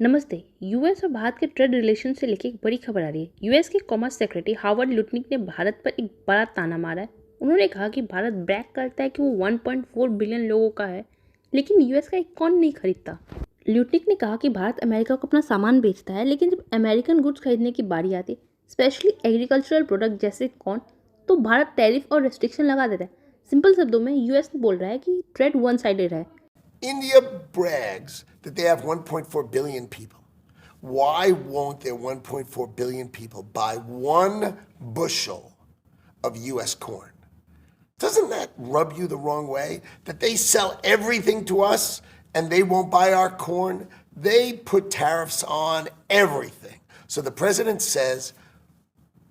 नमस्ते। यूएस और भारत के ट्रेड रिलेशन से लेके एक बड़ी खबर आ रही है। यूएस के कॉमर्स सेक्रेटरी हार्वर्ड लुटनिक ने भारत पर एक बड़ा ताना मारा है। उन्होंने कहा कि भारत ब्रैग करता है कि वो 1.4 बिलियन लोगों का है, लेकिन यूएस का एक कौन नहीं खरीदता। लुटनिक ने कहा कि भारत अमेरिका को अपना सामान बेचता है, लेकिन जब अमेरिकन गुड्स खरीदने की बारी आती है, स्पेशली एग्रीकल्चरल प्रोडक्ट जैसे कॉर्न, तो भारत टैरिफ और रेस्ट्रिक्शन लगा देता है। सिंपल शब्दों में यूएस बोल रहा है कि ट्रेड वन साइडेड है। India brags that they have 1.4 billion people. Why won't their 1.4 billion people buy 1 bushel of US corn? Doesn't that rub you the wrong way? That they sell everything to us and they won't buy our corn? They put tariffs on everything. So the president says,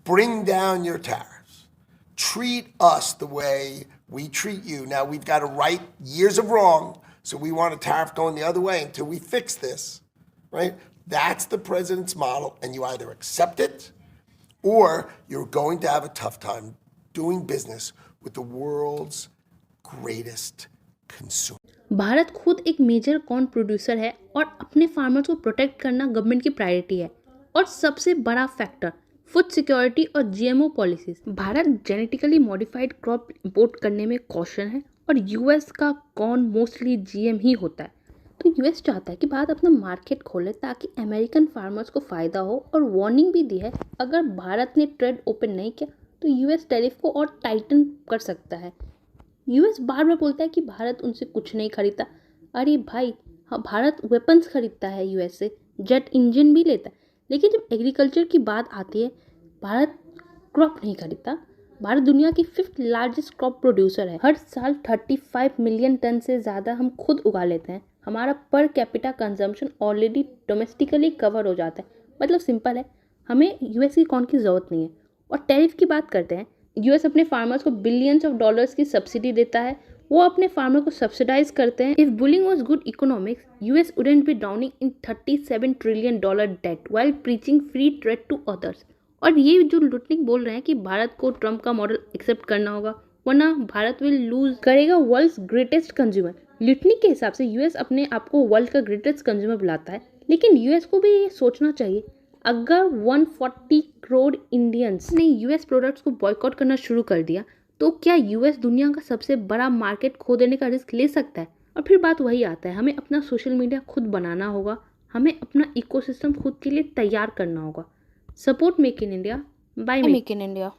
bring down your tariffs. Treat us the way we treat you. Now we've got to right years of wrong. So we want a tariff going the other way until we fix this, right? That's the president's model, and you either accept it or you're going to have a tough time doing business with the world's greatest consumer. Bharat खुद एक major corn producer है और अपने farmers को protect करना government की priority है। और सबसे बड़ा फैक्टर फूड सिक्योरिटी और GMO policies. Bharat genetically modified crop import करने में कॉशन है और यूएस का कॉर्न मोस्टली जीएम ही होता है। तो यूएस चाहता है कि भारत अपना मार्केट खोले ताकि अमेरिकन फार्मर्स को फ़ायदा हो, और वार्निंग भी दी है अगर भारत ने ट्रेड ओपन नहीं किया तो यूएस टैरिफ को और टाइटन कर सकता है। यूएस बार बार बोलता है कि भारत उनसे कुछ नहीं खरीदता। अरे भाई, हाँ, भारत वेपन्स खरीदता है यूएस से, जेट इंजन भी लेता है, लेकिन जब एग्रीकल्चर की बात आती है भारत क्रॉप नहीं खरीदता। भारत दुनिया की 5th लार्जेस्ट क्रॉप प्रोड्यूसर है। हर साल 35 मिलियन टन से ज़्यादा हम खुद उगा लेते हैं। हमारा per capita consumption already domestically cover हो जाता है। मतलब सिंपल है, हमें यूएस की कॉर्न की ज़रूरत नहीं है। और टैरिफ की बात करते हैं, यूएस अपने फार्मर्स को बिलियंस ऑफ डॉलर्स की सब्सिडी देता है। वो अपने फार्मर को सब्सिडाइज करते हैं। If bullying was good economics, US wouldn't be drowning in $37 trillion debt while preaching free trade to others. और ये जो लुटनिक बोल रहे हैं कि भारत को ट्रम्प का मॉडल एक्सेप्ट करना होगा, वरना भारत विल लूज करेगा वर्ल्ड्स ग्रेटेस्ट कंज्यूमर। लुटनिक के हिसाब से यूएस अपने आप को वर्ल्ड का ग्रेटेस्ट कंज्यूमर बुलाता है, लेकिन यूएस को भी ये सोचना चाहिए, अगर 140 करोड़ इंडियंस ने यूएस प्रोडक्ट्स को बॉयकॉट करना शुरू कर दिया तो क्या यूएस दुनिया का सबसे बड़ा मार्केट खो देने का रिस्क ले सकता है? और फिर बात वही आता है, हमें अपना सोशल मीडिया खुद बनाना होगा, हमें अपना इकोसिस्टम खुद के लिए तैयार करना होगा। Support make in India by make in India.